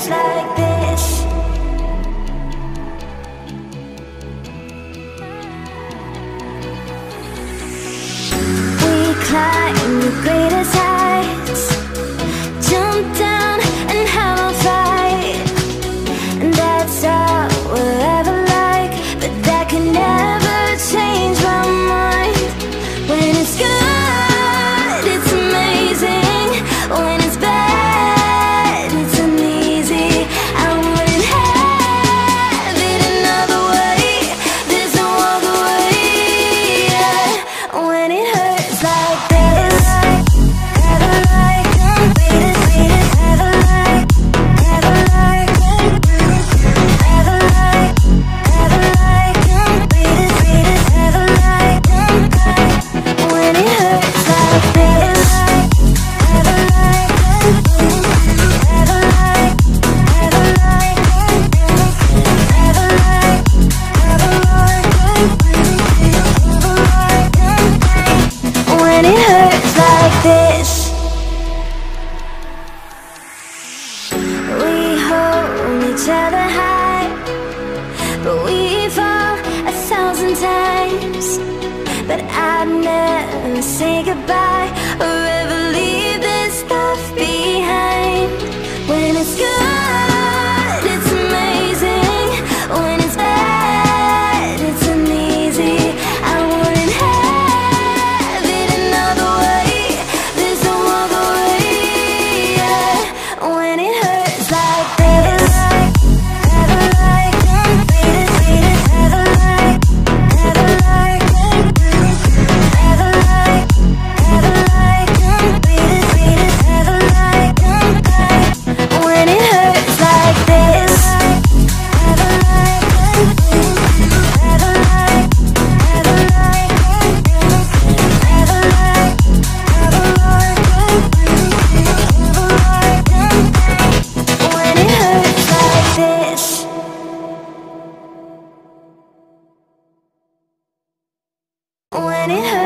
hurts like this. We climb the greatest heights, jump down and have a fight, and that's all we'll ever like. But that can never change my mind. When it's good, it's amazing. When it's bad, it's uneasy. I wouldn't have it another way. There's no other way. When it hurts like this, have a like, beat it, have a like, have a like, have a like, have a like, beat it, have a like. When it hurts like this, have a like, have a like, have a like, have a like, have a like. When it hurts like this, we hold each other high, but we fall 1,000 times. But I'd never say goodbye or ever leave this stuff behind. When it's good, it's amazing. When it's bad, it's uneasy. I wouldn't have it another way. There's no other way. When it hurts like this, have a like, beat it, have a like, have a like, have a like, have a like, beat it, have a like. When it hurts like this, have a like, have a like, have a like, have a like, have a like, when it hurts like this. When it hurts